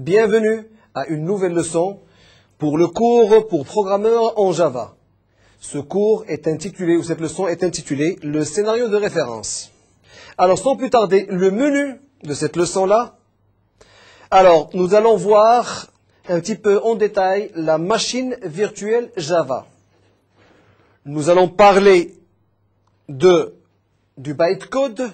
Bienvenue à une nouvelle leçon pour le cours pour programmeurs en Java. Ce cours est intitulé, ou cette leçon est intitulée « Le scénario de référence ». Alors sans plus tarder, le menu de cette leçon-là. Alors nous allons voir un petit peu en détail la machine virtuelle Java. Nous allons parler du bytecode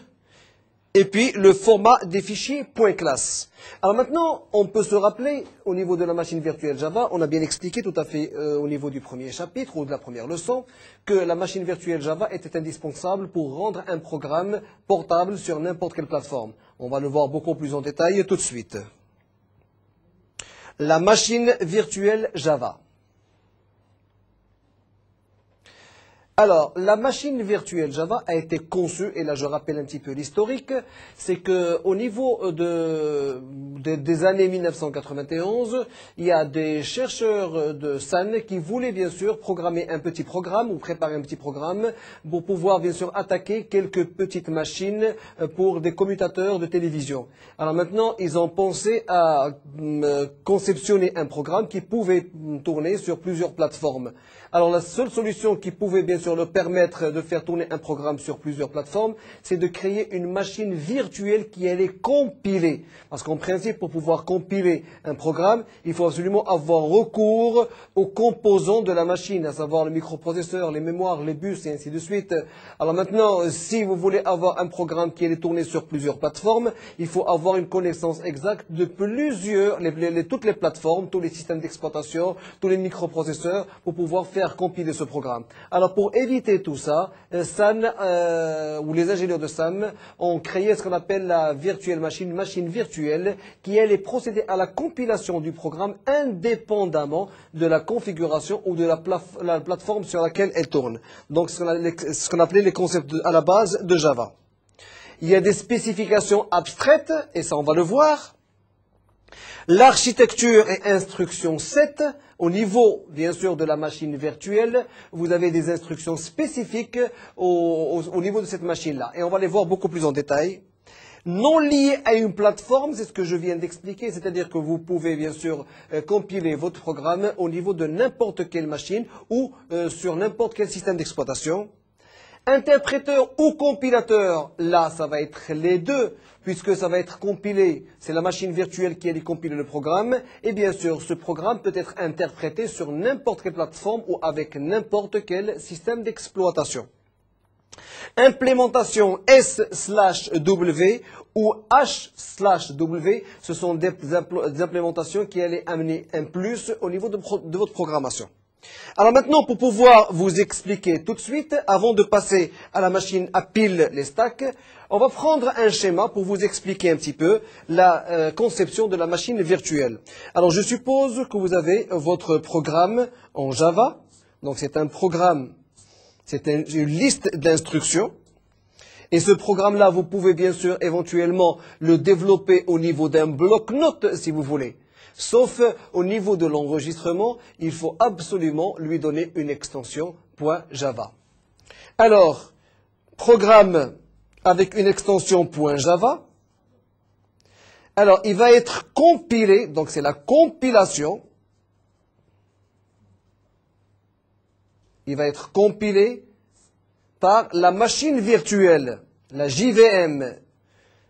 et puis le format des fichiers .class. Alors maintenant, on peut se rappeler au niveau de la machine virtuelle Java, on a bien expliqué tout à fait au niveau du premier chapitre ou de la première leçon que la machine virtuelle Java était indispensable pour rendre un programme portable sur n'importe quelle plateforme. On va le voir beaucoup plus en détail tout de suite. La machine virtuelle Java. Alors, la machine virtuelle Java a été conçue, et là je rappelle un petit peu l'historique, c'est qu'au niveau des années 1991, il y a des chercheurs de Sun qui voulaient bien sûr programmer un petit programme ou préparer un petit programme pour pouvoir bien sûr attaquer quelques petites machines pour des commutateurs de télévision. Alors maintenant, ils ont pensé à conceptionner un programme qui pouvait tourner sur plusieurs plateformes. Alors la seule solution qui pouvait bien sûr leur permettre de faire tourner un programme sur plusieurs plateformes, c'est de créer une machine virtuelle qui allait compiler. Parce qu'en principe, pour pouvoir compiler un programme, il faut absolument avoir recours aux composants de la machine, à savoir le microprocesseur, les mémoires, les bus et ainsi de suite. Alors maintenant, si vous voulez avoir un programme qui allait tourner sur plusieurs plateformes, il faut avoir une connaissance exacte de toutes les plateformes, tous les systèmes d'exploitation, tous les microprocesseurs pour pouvoir faire compiler ce programme. Alors pour éviter tout ça, Sun ou les ingénieurs de Sun ont créé ce qu'on appelle la virtuelle machine, une machine virtuelle qui allait procéder à la compilation du programme indépendamment de la configuration ou de la plateforme sur laquelle elle tourne. Donc ce qu'on appelait les concepts à la base de Java. Il y a des spécifications abstraites, et ça on va le voir. L'architecture et instruction 7, au niveau, bien sûr, de la machine virtuelle, vous avez des instructions spécifiques au niveau de cette machine-là. Et on va les voir beaucoup plus en détail. Non liées à une plateforme, c'est ce que je viens d'expliquer, c'est-à-dire que vous pouvez, bien sûr, compiler votre programme au niveau de n'importe quelle machine ou sur n'importe quel système d'exploitation. Interpréteur ou compilateur, là, ça va être les deux, puisque ça va être compilé, c'est la machine virtuelle qui allait compiler le programme, et bien sûr, ce programme peut être interprété sur n'importe quelle plateforme ou avec n'importe quel système d'exploitation. Implémentation S/W ou H/W, ce sont des implémentations qui allaient amener un plus au niveau de votre programmation. Alors maintenant, pour pouvoir vous expliquer tout de suite, avant de passer à la machine à pile les stacks, on va prendre un schéma pour vous expliquer un petit peu la conception de la machine virtuelle. Alors je suppose que vous avez votre programme en Java. Donc c'est un programme, c'est une liste d'instructions. Et ce programme-là, vous pouvez bien sûr éventuellement le développer au niveau d'un bloc-notes si vous voulez. Sauf au niveau de l'enregistrement, il faut absolument lui donner une extension .java. Alors, programme avec une extension .java. Alors, il va être compilé, donc c'est la compilation. Il va être compilé par la machine virtuelle, la JVM.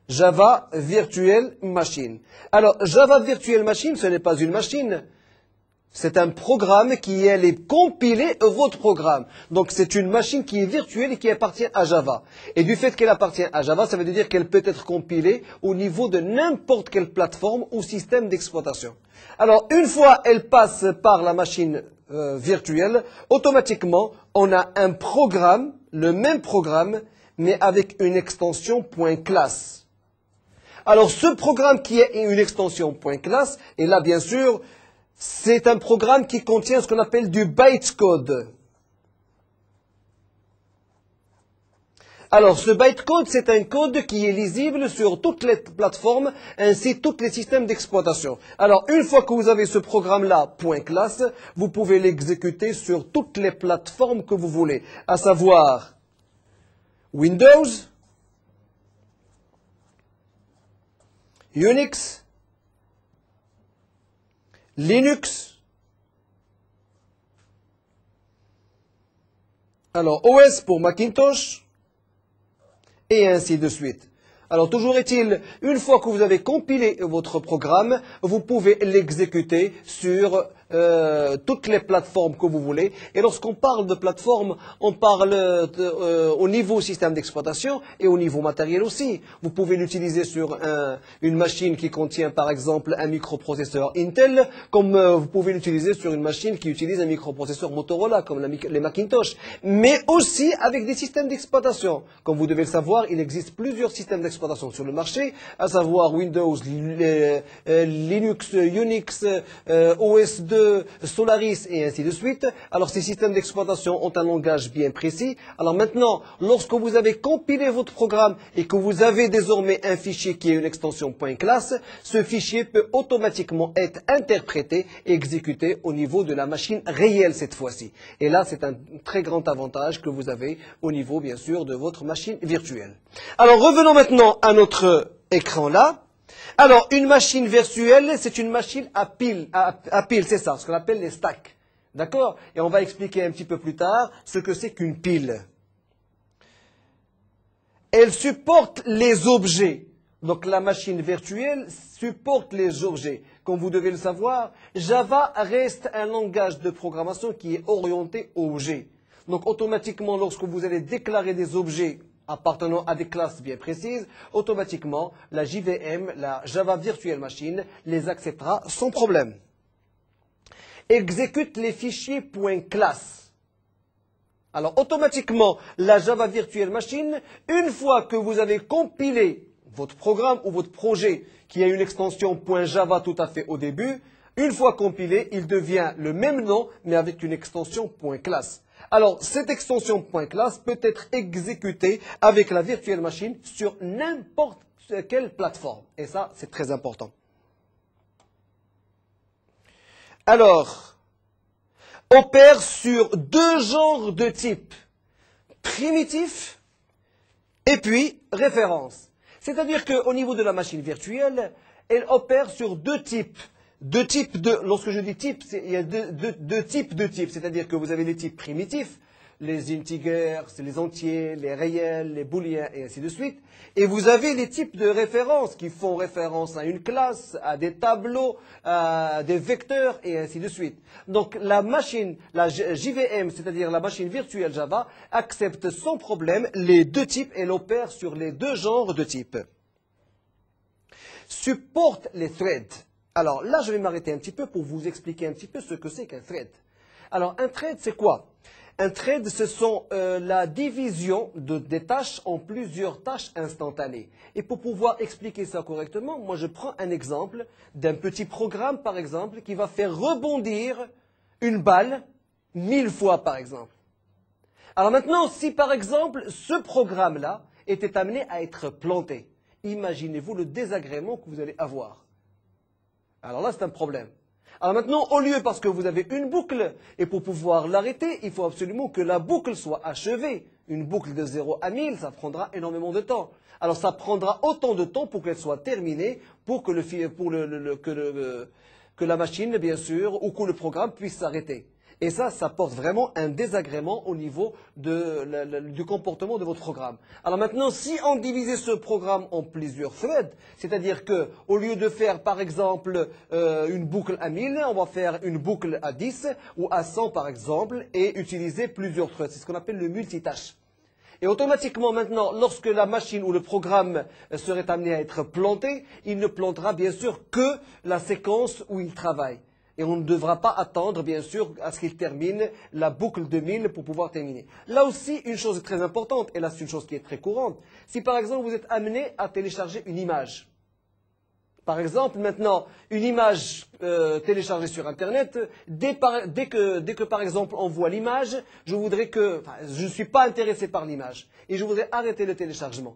Java Virtual Machine. Alors, Java Virtual Machine, ce n'est pas une machine. C'est un programme qui allait compiler votre programme. Donc, c'est une machine qui est virtuelle et qui appartient à Java. Et du fait qu'elle appartient à Java, ça veut dire qu'elle peut être compilée au niveau de n'importe quelle plateforme ou système d'exploitation. Alors, une fois elle passe par la machine virtuelle, automatiquement, on a un programme, le même programme, mais avec une extension .class. Alors, ce programme qui est une extension .class, et là, bien sûr, c'est un programme qui contient ce qu'on appelle du bytecode. Alors, ce bytecode, c'est un code qui est lisible sur toutes les plateformes, ainsi tous les systèmes d'exploitation. Alors, une fois que vous avez ce programme-là, .class, vous pouvez l'exécuter sur toutes les plateformes que vous voulez, à savoir Windows, Unix, Linux. Alors, OS pour Macintosh. Et ainsi de suite. Alors, toujours est-il, une fois que vous avez compilé votre programme, vous pouvez l'exécuter sur toutes les plateformes que vous voulez. Et lorsqu'on parle de plateforme, on parle au niveau système d'exploitation et au niveau matériel aussi. Vous pouvez l'utiliser sur une machine qui contient par exemple un microprocesseur Intel, comme vous pouvez l'utiliser sur une machine qui utilise un microprocesseur Motorola, comme les Macintosh. Mais aussi avec des systèmes d'exploitation. Comme vous devez le savoir, il existe plusieurs systèmes d'exploitation sur le marché, à savoir Windows, Linux, Unix, OS2, Solaris et ainsi de suite. Alors ces systèmes d'exploitation ont un langage bien précis. Alors maintenant, lorsque vous avez compilé votre programme et que vous avez désormais un fichier qui est une extension .class, ce fichier peut automatiquement être interprété et exécuté au niveau de la machine réelle cette fois-ci. Et là, c'est un très grand avantage que vous avez au niveau, bien sûr, de votre machine virtuelle. Alors revenons maintenant à notre écran là. Alors, une machine virtuelle, c'est une machine à pile, c'est ça, ce qu'on appelle les stacks. D'accord? Et on va expliquer un petit peu plus tard ce que c'est qu'une pile. Elle supporte les objets. Donc, la machine virtuelle supporte les objets. Comme vous devez le savoir, Java reste un langage de programmation qui est orienté objet. Donc, automatiquement, lorsque vous allez déclarer des objets appartenant à des classes bien précises, automatiquement, la JVM, la Java Virtual Machine, les acceptera sans problème. Exécute les fichiers .class. Alors, automatiquement, la Java Virtual Machine, une fois que vous avez compilé votre programme ou votre projet qui a une extension .java tout à fait au début, une fois compilé, il devient le même nom, mais avec une extension .class. Alors, cette extension .class peut être exécutée avec la virtual machine sur n'importe quelle plateforme. Et ça, c'est très important. Alors, opère sur deux genres de types, primitif et puis référence. C'est-à-dire qu'au niveau de la machine virtuelle, elle opère sur deux types. Lorsque je dis type, il y a deux types de types, c'est-à-dire que vous avez les types primitifs, les integers, les entiers, les réels, les booléens et ainsi de suite. Et vous avez les types de références qui font référence à une classe, à des tableaux, à des vecteurs et ainsi de suite. Donc la machine, la JVM, c'est-à-dire la machine virtuelle Java, accepte sans problème les deux types et l'opère sur les deux genres de types. Supporte les threads. Alors là, je vais m'arrêter un petit peu pour vous expliquer un petit peu ce que c'est qu'un thread. Alors un thread, c'est quoi? Un thread, ce sont la division des tâches en plusieurs tâches instantanées. Et pour pouvoir expliquer ça correctement, moi je prends un exemple d'un petit programme, par exemple, qui va faire rebondir une balle 1000 fois, par exemple. Alors maintenant, si par exemple, ce programme-là était amené à être planté, imaginez-vous le désagrément que vous allez avoir. Alors là, c'est un problème. Alors maintenant, au lieu, parce que vous avez une boucle, et pour pouvoir l'arrêter, il faut absolument que la boucle soit achevée. Une boucle de 0 à 1000, ça prendra énormément de temps. Alors ça prendra autant de temps pour qu'elle soit terminée, pour que, que la machine, bien sûr, ou que le programme puisse s'arrêter. Et ça porte vraiment un désagrément au niveau du comportement de votre programme. Alors maintenant, si on divisait ce programme en plusieurs threads, c'est-à-dire que au lieu de faire par exemple une boucle à 1000, on va faire une boucle à 10 ou à 100 par exemple et utiliser plusieurs threads. C'est ce qu'on appelle le multitâche. Et automatiquement maintenant, lorsque la machine ou le programme serait amené à être planté, il ne plantera bien sûr que la séquence où il travaille. Et on ne devra pas attendre, bien sûr, à ce qu'il termine la boucle de 1000 pour pouvoir terminer. Là aussi, une chose très importante, et là c'est une chose qui est très courante, si par exemple vous êtes amené à télécharger une image. Par exemple, maintenant, une image téléchargée sur Internet, dès que par exemple on voit l'image, je ne suis pas intéressé par l'image, et je voudrais arrêter le téléchargement.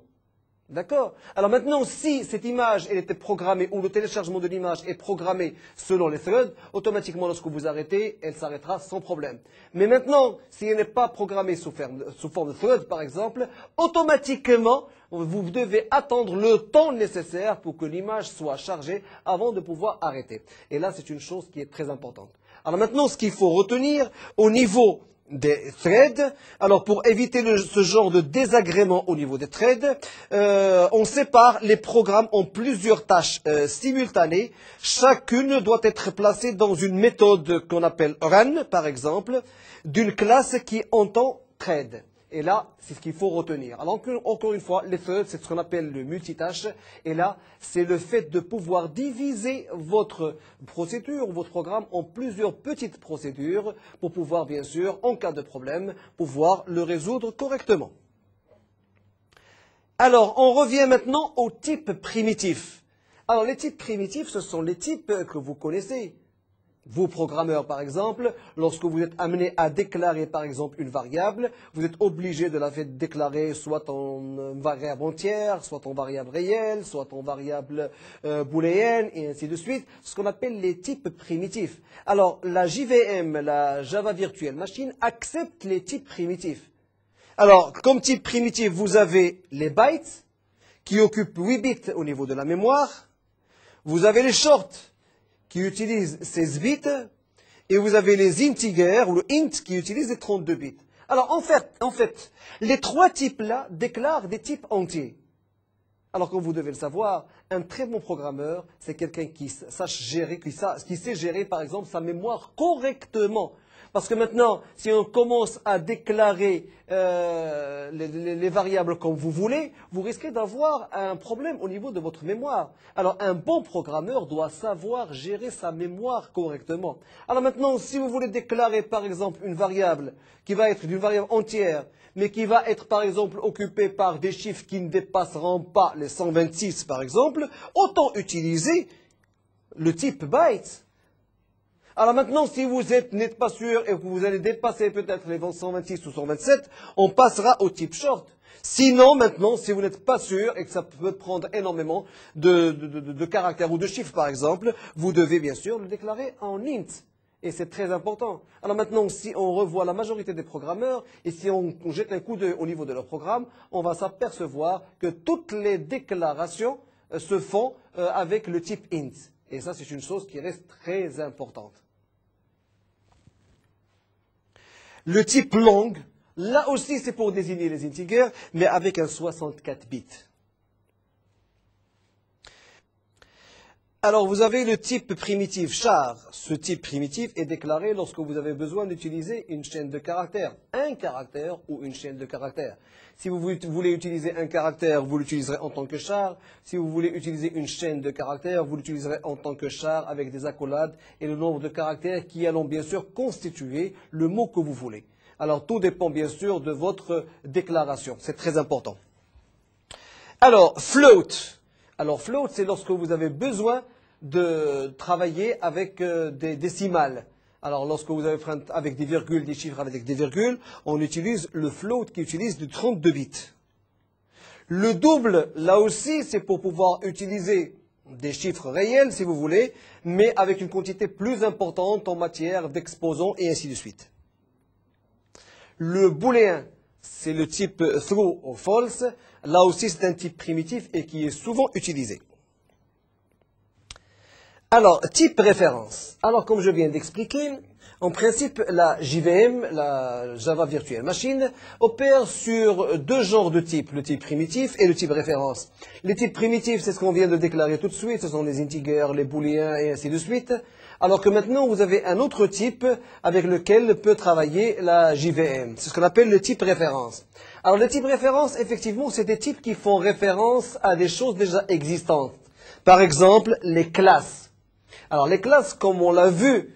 D'accord? Alors maintenant, si cette image elle était programmée, ou le téléchargement de l'image est programmé selon les threads, automatiquement lorsque vous arrêtez, elle s'arrêtera sans problème. Mais maintenant, si elle n'est pas programmée sous forme de thread, par exemple, automatiquement, vous devez attendre le temps nécessaire pour que l'image soit chargée avant de pouvoir arrêter. Et là, c'est une chose qui est très importante. Alors maintenant, ce qu'il faut retenir au niveau des threads. Alors pour éviter ce genre de désagrément au niveau des threads, on sépare les programmes en plusieurs tâches simultanées. Chacune doit être placée dans une méthode qu'on appelle run, par exemple, d'une classe qui entend thread. Et là, c'est ce qu'il faut retenir. Alors encore une fois, les threads, c'est ce qu'on appelle le multitâche. Et là, c'est le fait de pouvoir diviser votre procédure, votre programme en plusieurs petites procédures pour pouvoir, bien sûr, en cas de problème, pouvoir le résoudre correctement. Alors, on revient maintenant aux types primitifs. Alors, les types primitifs, ce sont les types que vous connaissez. Vous, programmeurs, par exemple, lorsque vous êtes amené à déclarer, par exemple, une variable, vous êtes obligé de la faire déclarer soit en variable entière, soit en variable réelle, soit en variable booléenne, et ainsi de suite, ce qu'on appelle les types primitifs. Alors, la JVM, la Java Virtual Machine, accepte les types primitifs. Alors, comme type primitif, vous avez les bytes, qui occupent 8 bits au niveau de la mémoire. Vous avez les shorts, qui utilisent 16 bits, et vous avez les integers, ou le int, qui utilise les 32 bits. Alors, en fait, les trois types-là déclarent des types entiers. Alors, comme vous devez le savoir, un très bon programmeur, c'est quelqu'un qui sache gérer, qui sait gérer, par exemple, sa mémoire correctement. Parce que maintenant, si on commence à déclarer les variables comme vous voulez, vous risquez d'avoir un problème au niveau de votre mémoire. Alors, un bon programmeur doit savoir gérer sa mémoire correctement. Alors maintenant, si vous voulez déclarer, par exemple, une variable qui va être d'une variable entière, mais qui va être, par exemple, occupée par des chiffres qui ne dépasseront pas les 126, par exemple, autant utiliser le type byte. Alors maintenant, si vous n'êtes pas sûr et que vous allez dépasser peut-être les 126 ou 127, on passera au type short. Sinon, maintenant, si vous n'êtes pas sûr et que ça peut prendre énormément de caractères ou de chiffres, par exemple, vous devez bien sûr le déclarer en int. Et c'est très important. Alors maintenant, si on revoit la majorité des programmeurs et si on jette un coup d'œil au niveau de leur programme, on va s'apercevoir que toutes les déclarations se font avec le type int. Et ça, c'est une chose qui reste très importante. Le type long, là aussi, c'est pour désigner les integers, mais avec un 64 bits. Alors, vous avez le type primitif char. Ce type primitif est déclaré lorsque vous avez besoin d'utiliser une chaîne de caractères, un caractère ou une chaîne de caractères. Si vous voulez utiliser un caractère, vous l'utiliserez en tant que char. Si vous voulez utiliser une chaîne de caractères, vous l'utiliserez en tant que char avec des accolades et le nombre de caractères qui allont bien sûr constituer le mot que vous voulez. Alors, tout dépend bien sûr de votre déclaration. C'est très important. Alors, float. Alors, float, c'est lorsque vous avez besoin de travailler avec des décimales. Alors, lorsque vous avez avec des virgules, des chiffres avec des virgules, on utilise le float qui utilise du 32 bits. Le double, là aussi, c'est pour pouvoir utiliser des chiffres réels, si vous voulez, mais avec une quantité plus importante en matière d'exposants et ainsi de suite. Le booléen, c'est le type true ou false. Là aussi, c'est un type primitif et qui est souvent utilisé. Alors, type référence. Alors, comme je viens d'expliquer, en principe, la JVM, la Java Virtual Machine, opère sur deux genres de types, le type primitif et le type référence. Les types primitifs, c'est ce qu'on vient de déclarer tout de suite, ce sont les integers, les booléens et ainsi de suite. Alors que maintenant, vous avez un autre type avec lequel peut travailler la JVM. C'est ce qu'on appelle le type référence. Alors, le type référence, effectivement, c'est des types qui font référence à des choses déjà existantes. Par exemple, les classes. Alors, les classes, comme on l'a vu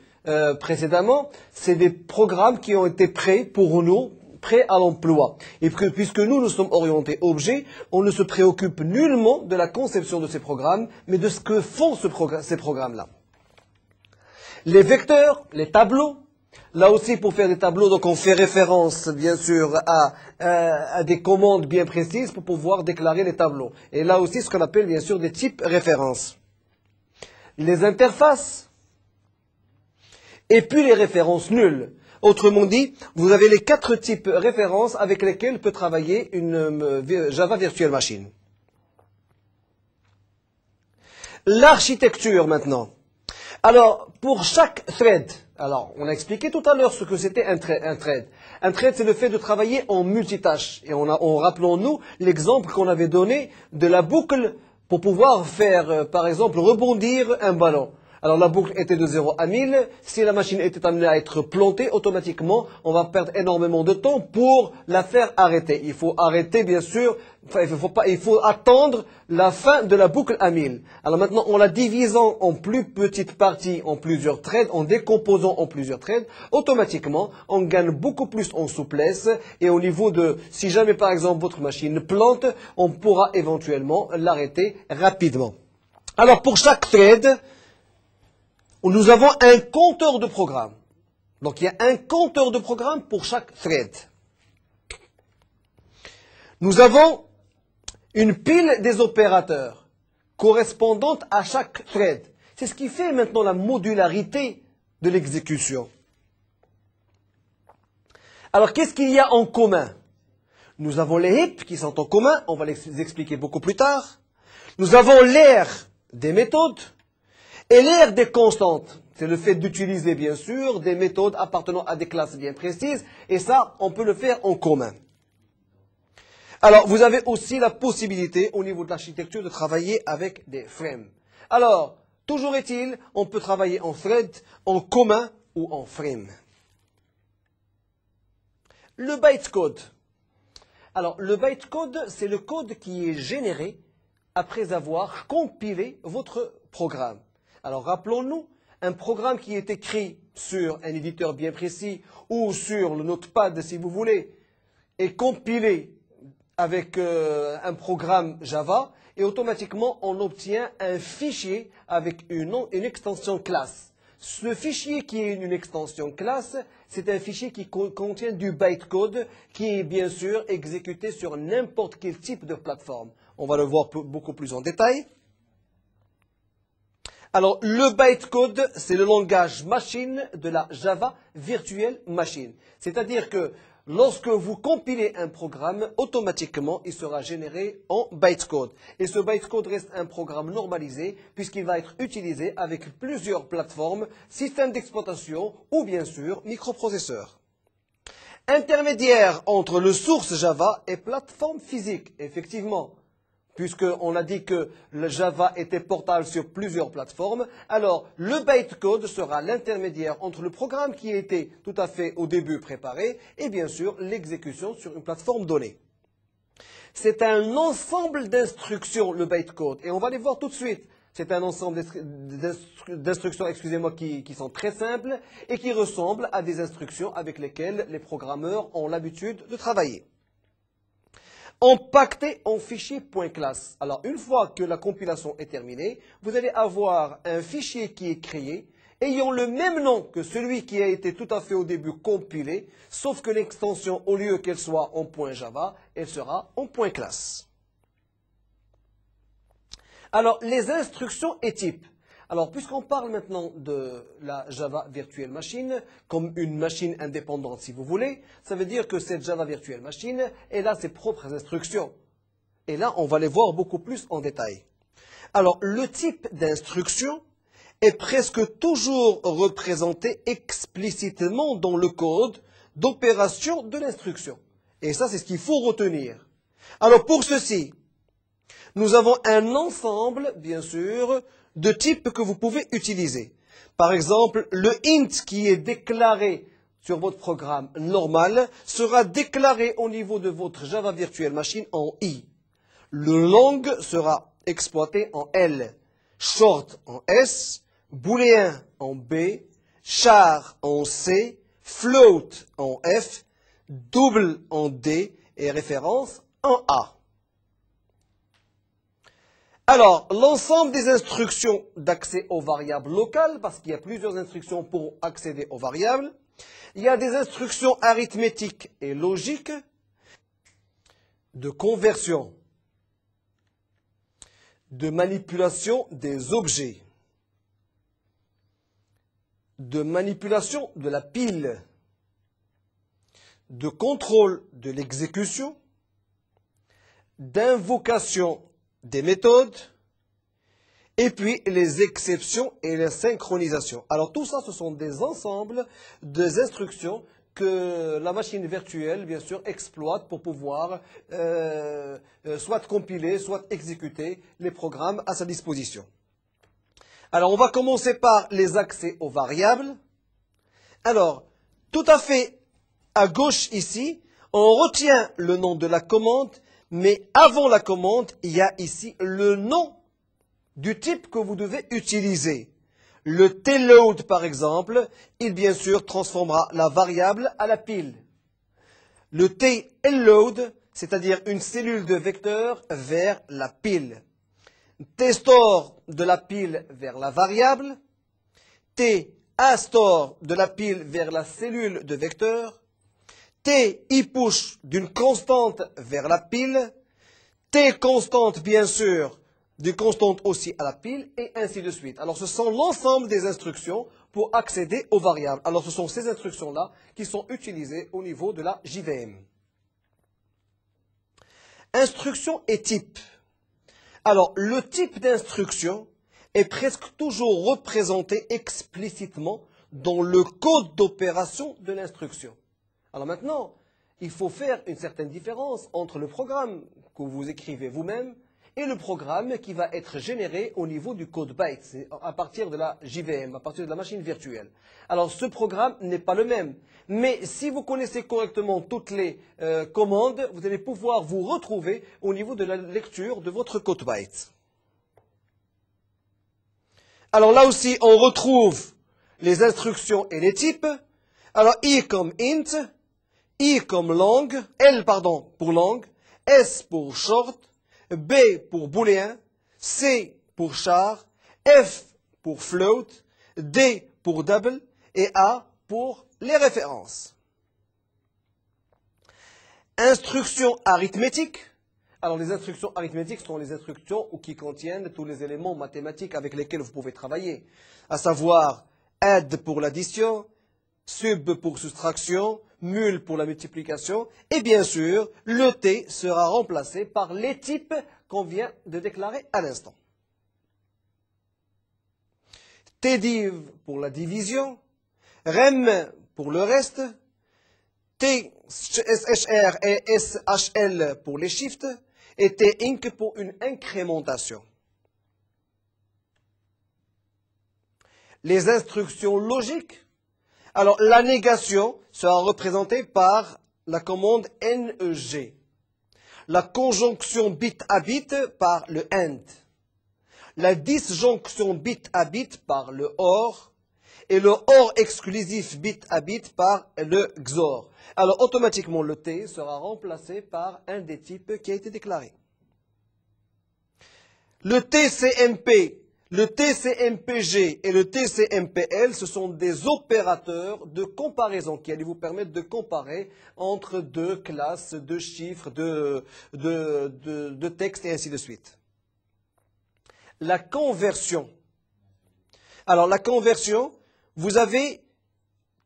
précédemment, c'est des programmes qui ont été prêts pour nous, prêts à l'emploi. Et puisque nous sommes orientés objets, on ne se préoccupe nullement de la conception de ces programmes, mais de ce que font ces programmes-là. Les vecteurs, les tableaux, Là aussi, pour faire des tableaux, donc on fait référence, bien sûr, à des commandes bien précises pour pouvoir déclarer les tableaux. Et là aussi, ce qu'on appelle, bien sûr, des types références. Les interfaces, et puis les références nulles. Autrement dit, vous avez les 4 types références avec lesquels peut travailler une Java Virtual Machine. L'architecture maintenant. Alors, pour chaque thread, alors on a expliqué tout à l'heure ce que c'était un thread. Un thread, c'est le fait de travailler en multitâche. Et rappelons-nous l'exemple qu'on avait donné de la boucle pour pouvoir faire, par exemple, rebondir un ballon. Alors la boucle était de 0 à 1000. Si la machine était amenée à être plantée, automatiquement, on va perdre énormément de temps pour la faire arrêter. Il faut arrêter, bien sûr, il faut attendre la fin de la boucle à 1000. Alors maintenant, en la divisant en plus petites parties, en plusieurs threads, en décomposant en plusieurs threads, automatiquement, on gagne beaucoup plus en souplesse. Et au niveau de, si jamais par exemple votre machine plante, on pourra éventuellement l'arrêter rapidement. Alors pour chaque thread, nous avons un compteur de programme. Donc il y a un compteur de programme pour chaque thread. Nous avons une pile des opérateurs correspondante à chaque thread. C'est ce qui fait maintenant la modularité de l'exécution. Alors qu'est-ce qu'il y a en commun? Nous avons les heaps qui sont en commun, on va les expliquer beaucoup plus tard. Nous avons l'aire des méthodes. Et l'aire des constantes, c'est le fait d'utiliser bien sûr des méthodes appartenant à des classes bien précises, et ça, on peut le faire en commun. Alors, vous avez aussi la possibilité, au niveau de l'architecture, de travailler avec des frames. Alors, toujours est-il, on peut travailler en thread, en commun ou en frame. Le bytecode. Alors, le bytecode, c'est le code qui est généré après avoir compilé votre programme. Alors rappelons-nous, un programme qui est écrit sur un éditeur bien précis ou sur le notepad si vous voulez, est compilé avec un programme Java et automatiquement on obtient un fichier avec une extension classe. Ce fichier qui est une extension classe, c'est un fichier qui contient du bytecode qui est bien sûr exécuté sur n'importe quel type de plateforme. On va le voir beaucoup plus en détail. Alors, le bytecode, c'est le langage machine de la Java Virtual Machine. C'est-à-dire que lorsque vous compilez un programme, automatiquement, il sera généré en bytecode. Et ce bytecode reste un programme normalisé puisqu'il va être utilisé avec plusieurs plateformes, systèmes d'exploitation ou bien sûr microprocesseurs. Intermédiaire entre le source Java et plateforme physique, effectivement. Puisqu'on a dit que le Java était portable sur plusieurs plateformes, alors le bytecode sera l'intermédiaire entre le programme qui était tout à fait au début préparé et bien sûr l'exécution sur une plateforme donnée. C'est un ensemble d'instructions, le bytecode, et on va les voir tout de suite. C'est un ensemble d'instructions, qui sont très simples et qui ressemblent à des instructions avec lesquelles les programmeurs ont l'habitude de travailler. Empaqueté en fichier .class. Alors, une fois que la compilation est terminée, vous allez avoir un fichier qui est créé, ayant le même nom que celui qui a été tout à fait au début compilé, sauf que l'extension, au lieu qu'elle soit en .java, elle sera en .class. Alors, les instructions et types. Alors, puisqu'on parle maintenant de la Java Virtual Machine comme une machine indépendante, si vous voulez, ça veut dire que cette Java Virtual Machine, elle a ses propres instructions. Et là, on va les voir beaucoup plus en détail. Alors, le type d'instruction est presque toujours représenté explicitement dans le code d'opération de l'instruction. Et ça, c'est ce qu'il faut retenir. Alors, pour ceci, nous avons un ensemble, bien sûr, de types que vous pouvez utiliser. Par exemple, le int qui est déclaré sur votre programme normal sera déclaré au niveau de votre Java Virtual Machine en i. Le long sera exploité en L, short en S, booléen en B, char en C, float en F, double en D et référence en A. Alors, l'ensemble des instructions d'accès aux variables locales, parce qu'il y a plusieurs instructions pour accéder aux variables, Il y a des instructions arithmétiques et logiques de conversion, de manipulation des objets, de manipulation de la pile, de contrôle de l'exécution, d'invocation des méthodes, et puis les exceptions et les synchronisations. Alors tout ça, ce sont des ensembles des instructions que la machine virtuelle, bien sûr, exploite pour pouvoir soit compiler, soit exécuter les programmes à sa disposition. Alors on va commencer par les accès aux variables. Alors, tout à fait à gauche ici, on retient le nom de la commande, mais avant la commande, il y a ici le nom du type que vous devez utiliser. Le tload, par exemple, il bien sûr transformera la variable à la pile. Le tload, c'est-à-dire une cellule de vecteur vers la pile. Tstore de la pile vers la variable. Astore de la pile vers la cellule de vecteur. Tpush d'une constante vers la pile. Tconstante, bien sûr, des constantes aussi à la pile, et ainsi de suite. Alors, ce sont l'ensemble des instructions pour accéder aux variables. Alors, ce sont ces instructions-là qui sont utilisées au niveau de la JVM. Instruction et type. Alors, le type d'instruction est presque toujours représenté explicitement dans le code d'opération de l'instruction. Alors maintenant, il faut faire une certaine différence entre le programme que vous écrivez vous-même et le programme qui va être généré au niveau du code byte, à partir de la JVM, à partir de la machine virtuelle. Alors ce programme n'est pas le même, mais si vous connaissez correctement toutes les commandes, vous allez pouvoir vous retrouver au niveau de la lecture de votre code byte. Alors là aussi, on retrouve les instructions et les types. Alors I comme int, I comme long, L pardon pour long, S pour short, B pour booléen, C pour char, F pour float, D pour double et A pour les références. Instructions arithmétiques. Alors les instructions arithmétiques sont les instructions qui contiennent tous les éléments mathématiques avec lesquels vous pouvez travailler, à savoir add pour l'addition, sub pour soustraction, mul pour la multiplication, et bien sûr, le T sera remplacé par les types qu'on vient de déclarer à l'instant. Tdiv pour la division, rem pour le reste, tshr et shl pour les shifts, et tinc pour une incrémentation. Les instructions logiques. Alors, la négation sera représentée par la commande NEG. La conjonction bit à bit par le AND. La disjonction bit à bit par le OR. Et le OR exclusif bit à bit par le XOR. Alors, automatiquement, le T sera remplacé par un des types qui a été déclaré. Le TCMP, le TCMPG et le TCMPL, ce sont des opérateurs de comparaison qui allaient vous permettre de comparer entre deux classes de chiffres, de textes et ainsi de suite. La conversion. Alors, la conversion, vous avez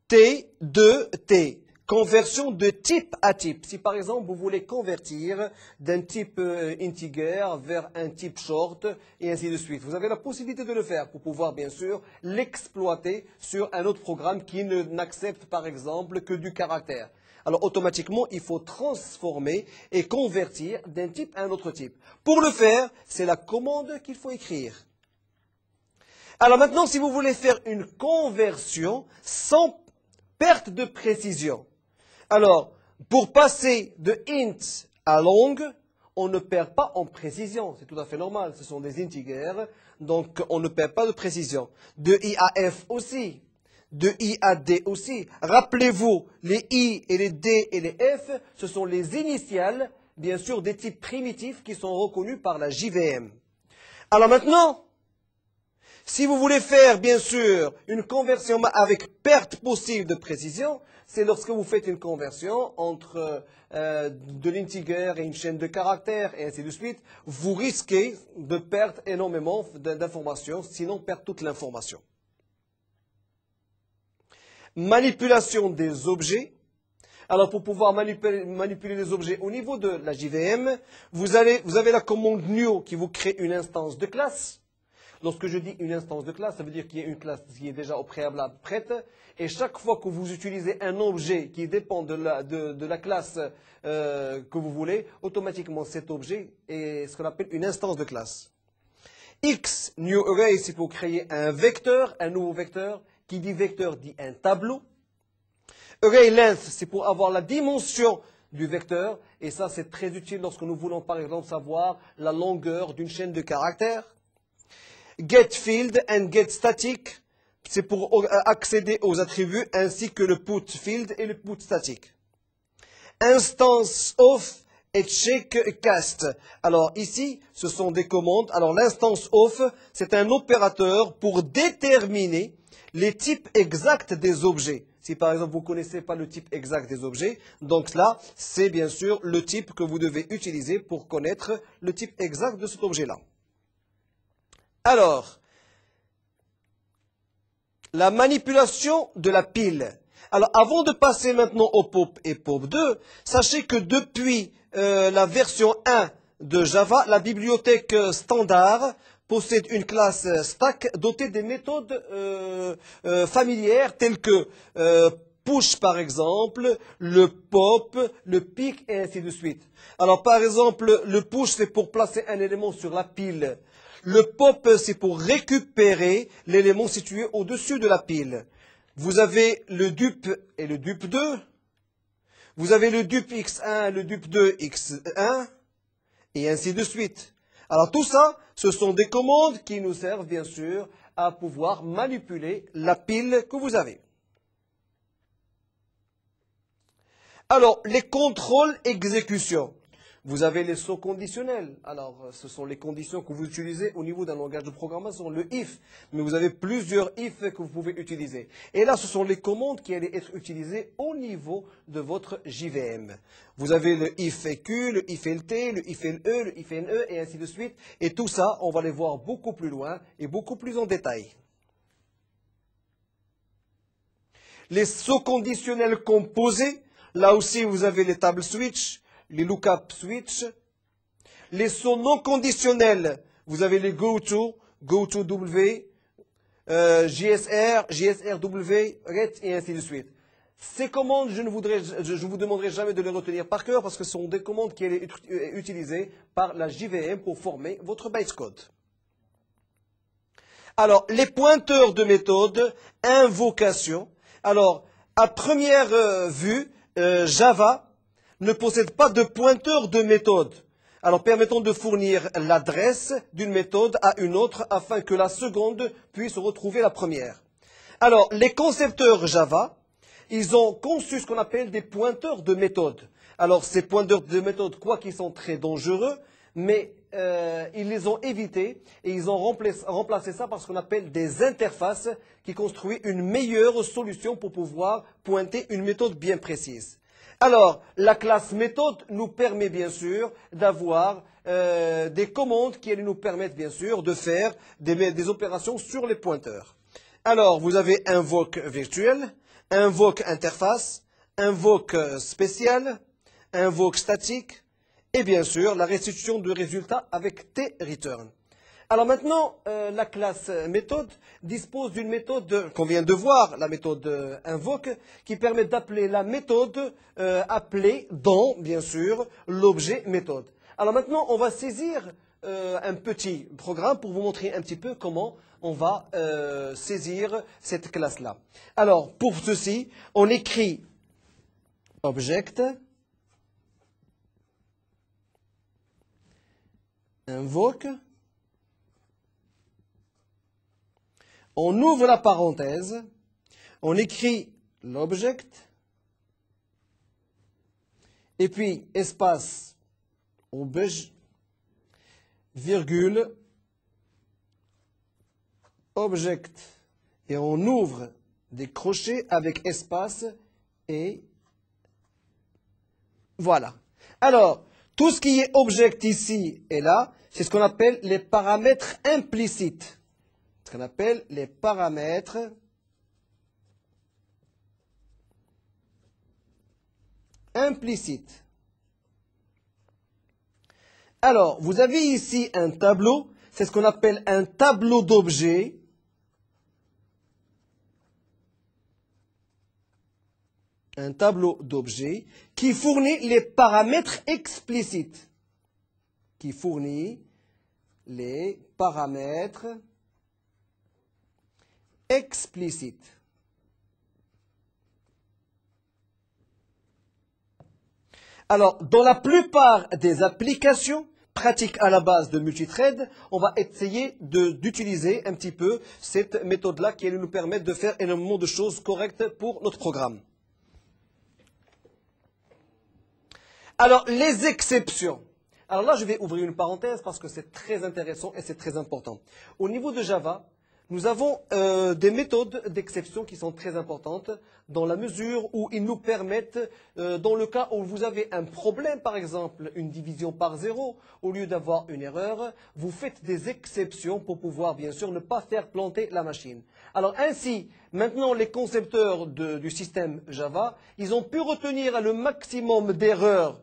T, 2, T. Conversion de type à type. Si par exemple vous voulez convertir d'un type integer vers un type short et ainsi de suite, vous avez la possibilité de le faire pour pouvoir bien sûr l'exploiter sur un autre programme qui n'accepte par exemple que du caractère. Alors automatiquement, il faut transformer et convertir d'un type à un autre type. Pour le faire, c'est la commande qu'il faut écrire. Alors maintenant, si vous voulez faire une conversion sans perte de précision, alors, pour passer de int à long, on ne perd pas en précision. C'est tout à fait normal. Ce sont des integers, donc on ne perd pas de précision. De I à F aussi. De I à D aussi. Rappelez-vous, les I et les D et les F, ce sont les initiales, bien sûr, des types primitifs qui sont reconnus par la JVM. Alors maintenant, Si vous voulez faire, bien sûr, une conversion avec perte possible de précision, c'est lorsque vous faites une conversion entre de l'integer et une chaîne de caractères et ainsi de suite, vous risquez de perdre énormément d'informations, sinon perdre toute l'information. Manipulation des objets. Alors, pour pouvoir manipuler les objets au niveau de la JVM, vous avez la commande new qui vous crée une instance de classe. Lorsque je dis une instance de classe, ça veut dire qu'il y a une classe qui est déjà au préalable prête. Et chaque fois que vous utilisez un objet qui dépend de la classe que vous voulez, automatiquement cet objet est ce qu'on appelle une instance de classe. X, new array, c'est pour créer un vecteur, un nouveau vecteur. Qui dit vecteur dit un tableau. Array length, c'est pour avoir la dimension du vecteur. Et ça, c'est très utile lorsque nous voulons, par exemple, savoir la longueur d'une chaîne de caractères. Get field and get static, c'est pour accéder aux attributs ainsi que le put field et le put static. Instance of et check cast. Alors ici, ce sont des commandes. Alors l'instance of, c'est un opérateur pour déterminer les types exacts des objets. Si par exemple vous ne connaissez pas le type exact des objets, donc là, c'est bien sûr le type que vous devez utiliser pour connaître le type exact de cet objet-là. Alors, la manipulation de la pile. Alors, avant de passer maintenant au POP et POP2, sachez que depuis la version 1 de Java, la bibliothèque standard possède une classe stack dotée des méthodes familières telles que push par exemple, le pop, le pick et ainsi de suite. Alors par exemple, le push c'est pour placer un élément sur la pile. Le pop c'est pour récupérer l'élément situé au-dessus de la pile. Vous avez le dup et le dup2. Vous avez le dup x1, le dup2 x1 et ainsi de suite. Alors tout ça, ce sont des commandes qui nous servent bien sûr à pouvoir manipuler la pile que vous avez. Alors, les contrôles exécution. Vous avez les sauts conditionnels. Alors, ce sont les conditions que vous utilisez au niveau d'un langage de programmation, le if. Mais vous avez plusieurs if que vous pouvez utiliser. Et là, ce sont les commandes qui allaient être utilisées au niveau de votre JVM. Vous avez le if EQ, le if LT, le if LE, le if NE, et ainsi de suite. Et tout ça, on va les voir beaucoup plus loin et beaucoup plus en détail. Les sauts conditionnels composés. Là aussi, vous avez les table switch, les lookup switch. Les sauts non conditionnels, vous avez les goto, goto-w, JSR, JSR-w, ret et ainsi de suite. Ces commandes, je vous demanderai jamais de les retenir par cœur parce que ce sont des commandes qui sont utilisées par la JVM pour former votre bytecode. Alors, les pointeurs de méthode, invocation. Alors, à première vue, Java ne possède pas de pointeur de méthode. Alors, permettant de fournir l'adresse d'une méthode à une autre afin que la seconde puisse retrouver la première. Alors, les concepteurs Java, ils ont conçu ce qu'on appelle des pointeurs de méthode. Alors, ces pointeurs de méthode, quoi qu'ils sont très dangereux, mais ils les ont évités et ils ont remplacé ça par ce qu'on appelle des interfaces qui construisent une meilleure solution pour pouvoir pointer une méthode bien précise. Alors, la classe méthode nous permet bien sûr d'avoir des commandes qui nous permettent bien sûr de faire des opérations sur les pointeurs. Alors, vous avez invoke virtuel, invoke interface, invoke spécial, invoke statique, et bien sûr, la restitution de résultats avec tReturn. Alors maintenant, la classe méthode dispose d'une méthode qu'on vient de voir, la méthode invoke, qui permet d'appeler la méthode appelée dans, bien sûr, l'objet méthode. Alors maintenant, on va saisir un petit programme pour vous montrer un petit peu comment on va saisir cette classe-là. Alors, pour ceci, on écrit object invoke, on ouvre la parenthèse, on écrit l'object, et puis espace obj, virgule, object, et on ouvre des crochets avec espace et voilà. Alors, tout ce qui est object ici et là, c'est ce qu'on appelle les paramètres implicites. Ce qu'on appelle les paramètres implicites. Alors, vous avez ici un tableau, c'est ce qu'on appelle un tableau d'objets. Un tableau d'objets qui fournit les paramètres explicites. Qui fournit les paramètres explicites. Alors, dans la plupart des applications pratiques à la base de multithread, on va essayer d'utiliser un petit peu cette méthode-là qui va nous permettre de faire énormément de choses correctes pour notre programme. Alors, les exceptions. Alors là, je vais ouvrir une parenthèse parce que c'est très intéressant et c'est très important. Au niveau de Java, nous avons des méthodes d'exception qui sont très importantes dans la mesure où ils nous permettent, dans le cas où vous avez un problème, par exemple une division par 0, au lieu d'avoir une erreur, vous faites des exceptions pour pouvoir bien sûr ne pas faire planter la machine. Alors ainsi, maintenant les concepteurs du système Java, ils ont pu retenir le maximum d'erreurs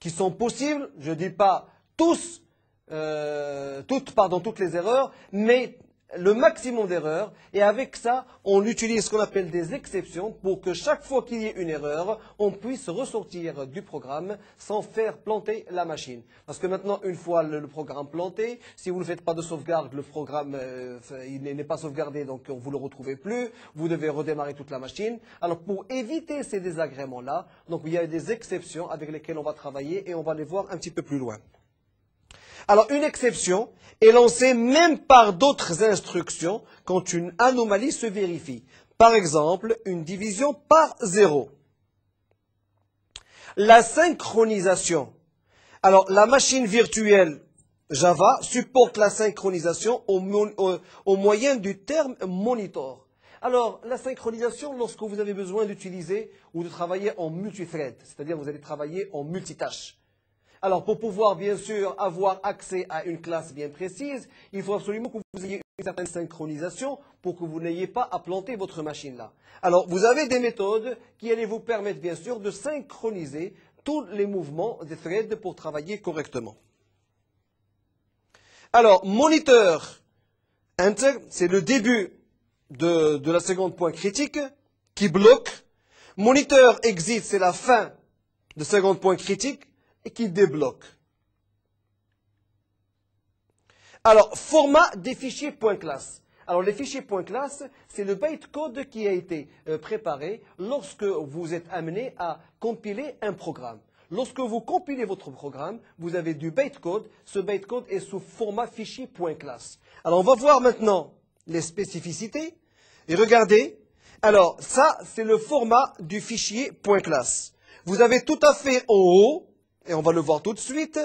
qui sont possibles, je ne dis pas toutes les erreurs, mais le maximum d'erreurs, et avec ça, on utilise ce qu'on appelle des exceptions pour que chaque fois qu'il y ait une erreur, on puisse ressortir du programme sans faire planter la machine. Parce que maintenant, une fois le programme planté, si vous ne faites pas de sauvegarde, le programme il n'est pas sauvegardé, donc vous ne le retrouvez plus, vous devez redémarrer toute la machine. Alors pour éviter ces désagréments-là, donc il y a des exceptions avec lesquelles on va travailler et on va les voir un petit peu plus loin. Alors, une exception est lancée même par d'autres instructions quand une anomalie se vérifie. Par exemple, une division par 0. La synchronisation. Alors, la machine virtuelle Java supporte la synchronisation au moyen du terme monitor. Alors, la synchronisation, lorsque vous avez besoin d'utiliser ou de travailler en multithread, c'est-à-dire vous allez travailler en multitâche. Alors, pour pouvoir, bien sûr, avoir accès à une classe bien précise, il faut absolument que vous ayez une certaine synchronisation pour que vous n'ayez pas à planter votre machine là. Alors, vous avez des méthodes qui allaient vous permettre, bien sûr, de synchroniser tous les mouvements des threads pour travailler correctement. Alors, moniteur, enter, c'est le début de la seconde point critique qui bloque. Moniteur, exit, c'est la fin de seconde point critique et qui débloque. Alors, format des fichiers .class. Alors, les fichiers .class, c'est le bytecode qui a été préparé lorsque vous êtes amené à compiler un programme. Lorsque vous compilez votre programme, vous avez du bytecode. Ce bytecode est sous format fichier .class. Alors, on va voir maintenant les spécificités. Et regardez. Alors, ça, c'est le format du fichier .class. Vous avez tout à fait en haut, et on va le voir tout de suite,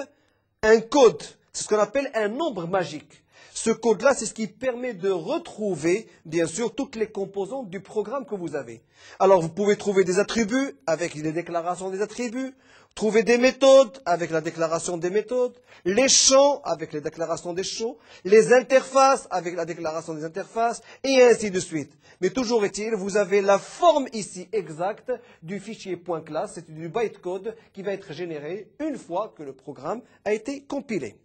un code. C'est ce qu'on appelle un nombre magique. Ce code-là, c'est ce qui permet de retrouver, bien sûr, toutes les composantes du programme que vous avez. Alors, vous pouvez trouver des attributs avec les déclarations des attributs, trouver des méthodes avec la déclaration des méthodes, les champs avec les déclarations des champs, les interfaces avec la déclaration des interfaces, et ainsi de suite. Mais toujours est-il, vous avez la forme ici exacte du fichier .class, c'est du bytecode qui va être généré une fois que le programme a été compilé.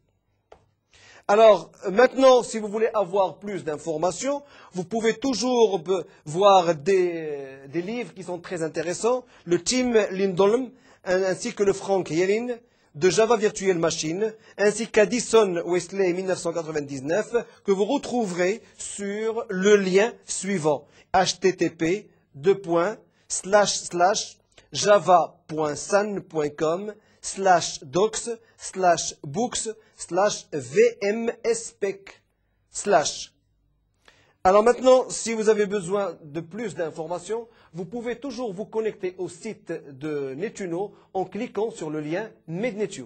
Alors, maintenant, si vous voulez avoir plus d'informations, vous pouvez toujours voir des livres qui sont très intéressants. Le Tim Lindholm, ainsi que le Frank Yelin, de Java Virtual Machine, ainsi qu'Addison Wesley 1999, que vous retrouverez sur le lien suivant, http://java.sun.com/docs/books/vmspec/. Alors maintenant, si vous avez besoin de plus d'informations, vous pouvez toujours vous connecter au site de Netuno en cliquant sur le lien MedNetu.